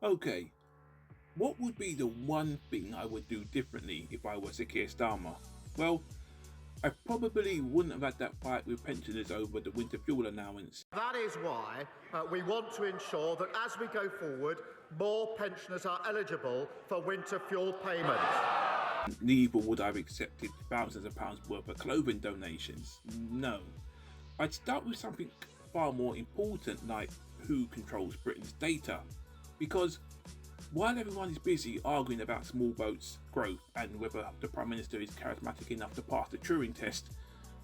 Okay, what would be the one thing I would do differently if I was a Keir Starmer? Well, I probably wouldn't have had that fight with pensioners over the winter fuel allowance. That is why we want to ensure that as we go forward, more pensioners are eligible for winter fuel payments. Neither would I have accepted thousands of pounds worth of clothing donations. No. I'd start with something far more important like who controls Britain's data. Because while everyone is busy arguing about small boats' growth and whether the Prime Minister is charismatic enough to pass the Turing test,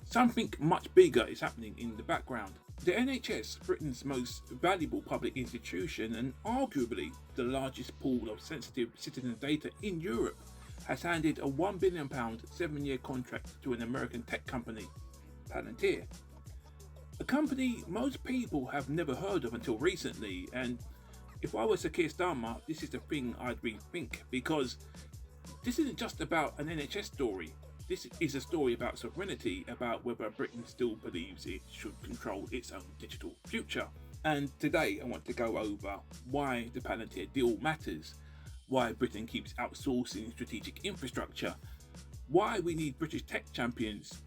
something much bigger is happening in the background. The NHS, Britain's most valuable public institution and arguably the largest pool of sensitive citizen data in Europe, has handed a £1 billion 7-year contract to an American tech company, Palantir. A company most people have never heard of until recently, and if I was a Keir Starmer, this is the thing I'd rethink, because this isn't just about an NHS story. This is a story about sovereignty, about whether Britain still believes it should control its own digital future. And today I want to go over why the Palantir deal matters, why Britain keeps outsourcing strategic infrastructure, why we need British tech champions,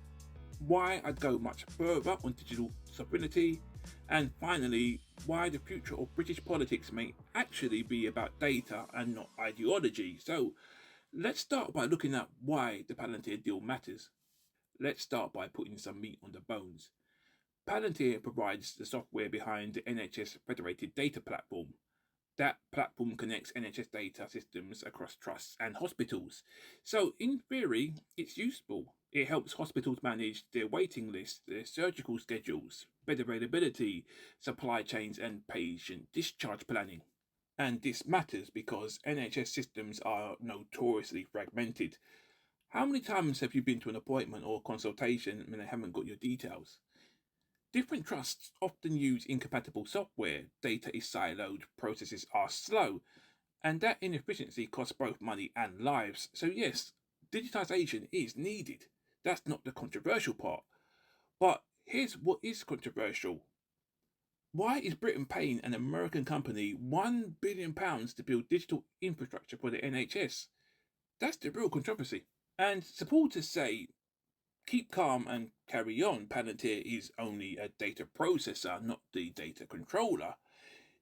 why I'd go much further on digital sovereignty, and finally, why the future of British politics may actually be about data and not ideology. So, let's start by looking at why the Palantir deal matters. Let's start by putting some meat on the bones. Palantir provides the software behind the NHS Federated Data Platform. That platform connects NHS data systems across trusts and hospitals. So, in theory, it's useful. It helps hospitals manage their waiting lists, their surgical schedules, bed availability, supply chains, and patient discharge planning. And this matters because NHS systems are notoriously fragmented. How many times have you been to an appointment or consultation and they haven't got your details? Different trusts often use incompatible software, data is siloed, processes are slow, and that inefficiency costs both money and lives. So, yes, digitisation is needed. That's not the controversial part. But here's what is controversial. Why is Britain paying an American company £1 billion to build digital infrastructure for the NHS? That's the real controversy. And supporters say, keep calm and carry on. Palantir is only a data processor, not the data controller.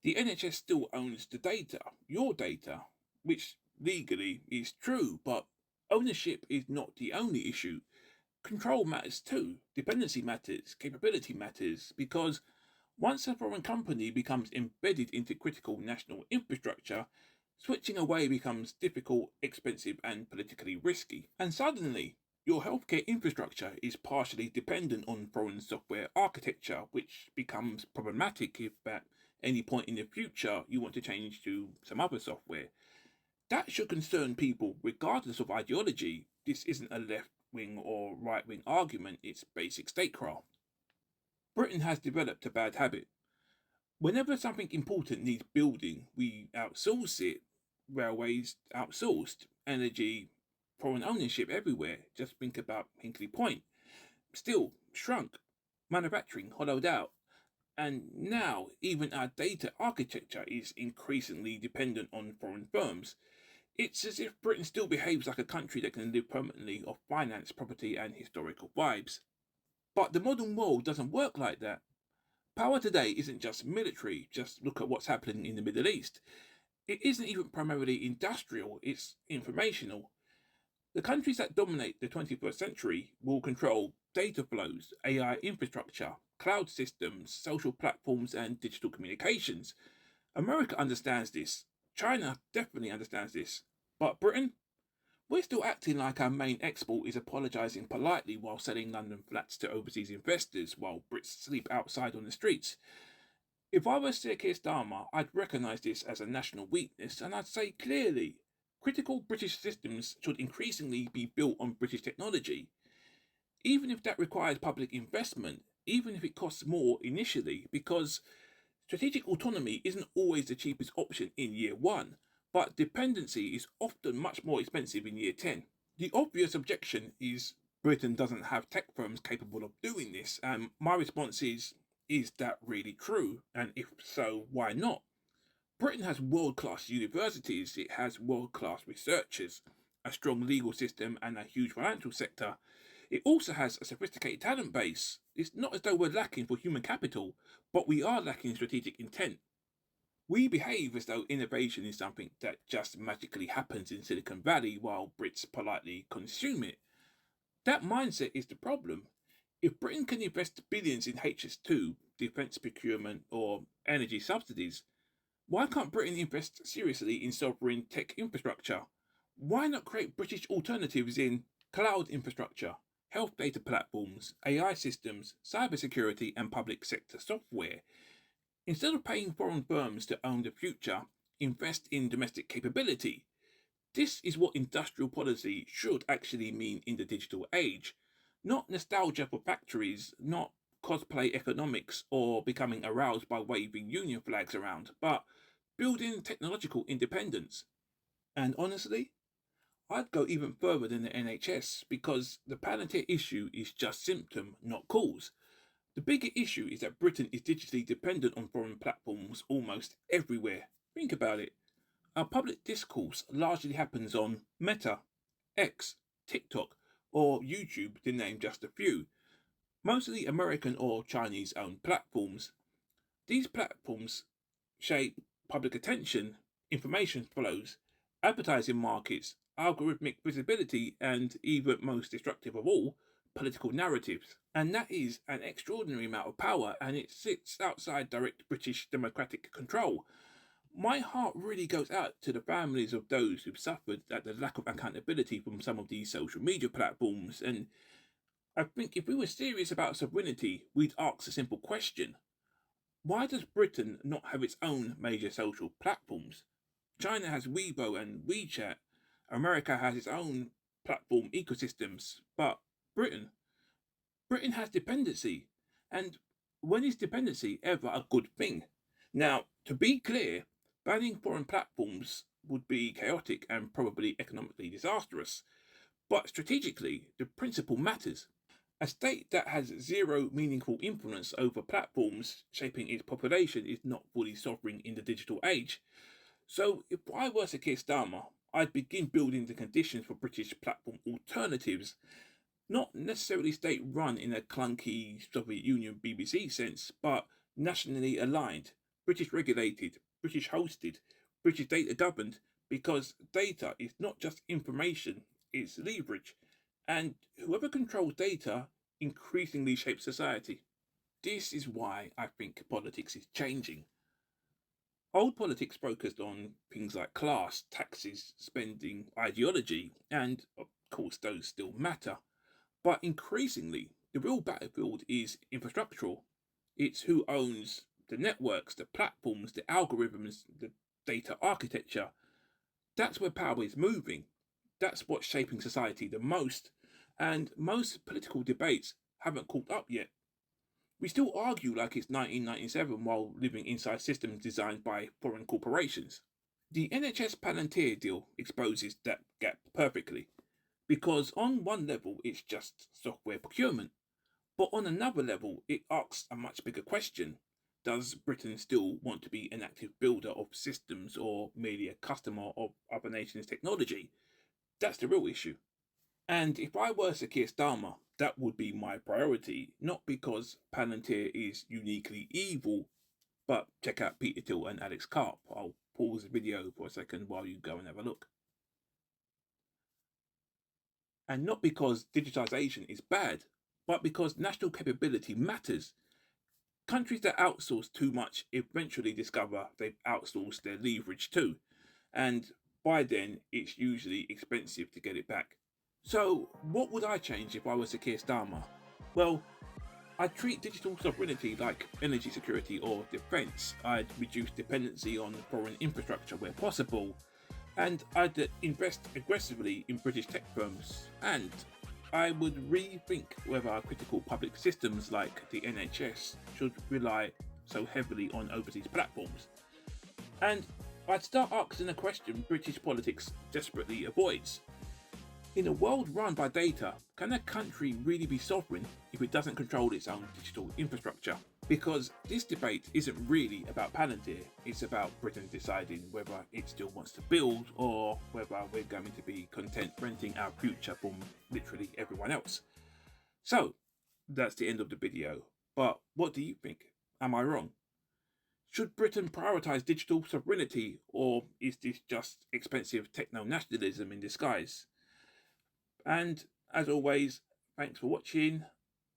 The NHS still owns the data, your data, which legally is true, but ownership is not the only issue. Control matters too, dependency matters, capability matters, because once a foreign company becomes embedded into critical national infrastructure, switching away becomes difficult, expensive, and politically risky. And suddenly, your healthcare infrastructure is partially dependent on foreign software architecture, which becomes problematic if at any point in the future you want to change to some other software. That should concern people regardless of ideology. This isn't a left wing or right wing argument, it's basic statecraft. Britain has developed a bad habit. Whenever something important needs building, we outsource it. Railways outsourced, energy, foreign ownership everywhere. Just think about Hinkley Point. Still shrunk, manufacturing hollowed out. And now, even our data architecture is increasingly dependent on foreign firms. It's as if Britain still behaves like a country that can live permanently off finance, property, and historical vibes. But the modern world doesn't work like that. Power today isn't just military, just look at what's happening in the Middle East. It isn't even primarily industrial, it's informational. The countries that dominate the 21st century will control data flows, AI infrastructure, cloud systems, social platforms, and digital communications. America understands this. China definitely understands this. But Britain? We're still acting like our main export is apologising politely while selling London flats to overseas investors while Brits sleep outside on the streets. If I was Sir Keir Starmer, I'd recognise this as a national weakness and I'd say clearly critical British systems should increasingly be built on British technology, even if that requires public investment, even if it costs more initially, because strategic autonomy isn't always the cheapest option in year one, but dependency is often much more expensive in year 10. The obvious objection is Britain doesn't have tech firms capable of doing this, and my response is that really true? And if so, why not? Britain has world-class universities, it has world-class researchers, a strong legal system and a huge financial sector. It also has a sophisticated talent base. It's not as though we're lacking for human capital, but we are lacking strategic intent. We behave as though innovation is something that just magically happens in Silicon Valley while Brits politely consume it. That mindset is the problem. If Britain can invest billions in HS2, defence procurement, or energy subsidies, why can't Britain invest seriously in sovereign tech infrastructure? Why not create British alternatives in cloud infrastructure, health data platforms, AI systems, cybersecurity, and public sector software? Instead of paying foreign firms to own the future, invest in domestic capability. This is what industrial policy should actually mean in the digital age. Not nostalgia for factories, not cosplay economics or becoming aroused by waving union flags around, but building technological independence. And honestly, I'd go even further than the NHS because the Palantir issue is just symptom, not cause. The bigger issue is that Britain is digitally dependent on foreign platforms almost everywhere. Think about it. Our public discourse largely happens on Meta, X, TikTok, or YouTube, to name just a few, mostly American or Chinese owned platforms. These platforms shape public attention, information flows, advertising markets, algorithmic visibility, and even most destructive of all, political narratives. And that is an extraordinary amount of power, and it sits outside direct British democratic control. My heart really goes out to the families of those who've suffered at the lack of accountability from some of these social media platforms. And I think if we were serious about sovereignty, we'd ask a simple question. Why does Britain not have its own major social platforms? China has Weibo and WeChat. America has its own platform ecosystems. But Britain? Britain has dependency. And when is dependency ever a good thing? Now, to be clear, banning foreign platforms would be chaotic and probably economically disastrous. But strategically, the principle matters. A state that has zero meaningful influence over platforms shaping its population is not fully sovereign in the digital age. So, if I were Sir Keir Starmer, I'd begin building the conditions for British platform alternatives, not necessarily state run in a clunky Soviet Union BBC sense, but nationally aligned, British regulated, British hosted, British data governed, because data is not just information, it's leverage. And whoever controls data increasingly shapes society. This is why I think politics is changing. Old politics focused on things like class, taxes, spending, ideology, and of course those still matter. But increasingly, the real battlefield is infrastructural. It's who owns the networks, the platforms, the algorithms, the data architecture. That's where power is moving. That's what's shaping society the most. And most political debates haven't caught up yet. We still argue like it's 1997 while living inside systems designed by foreign corporations. The NHS Palantir deal exposes that gap perfectly, because on one level it's just software procurement, but on another level it asks a much bigger question. Does Britain still want to be an active builder of systems or merely a customer of other nations' technology? That's the real issue. And if I were Sir Keir Starmer, that would be my priority, not because Palantir is uniquely evil, but check out Peter Thiel and Alex Karp. I'll pause the video for a second while you go and have a look. And not because digitization is bad, but because national capability matters. Countries that outsource too much eventually discover they've outsourced their leverage too, and by then it's usually expensive to get it back. So, what would I change if I was Sir Keir Starmer? Well, I'd treat digital sovereignty like energy security or defence. I'd reduce dependency on foreign infrastructure where possible, and I'd invest aggressively in British tech firms, and I would rethink whether our critical public systems like the NHS should rely so heavily on overseas platforms. And I'd start asking a question British politics desperately avoids. In a world run by data, can a country really be sovereign if it doesn't control its own digital infrastructure? Because this debate isn't really about Palantir, it's about Britain deciding whether it still wants to build or whether we're going to be content renting our future from literally everyone else. So, that's the end of the video. But what do you think? Am I wrong? Should Britain prioritise digital sovereignty, or is this just expensive techno-nationalism in disguise? And as always, thanks for watching.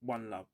One love.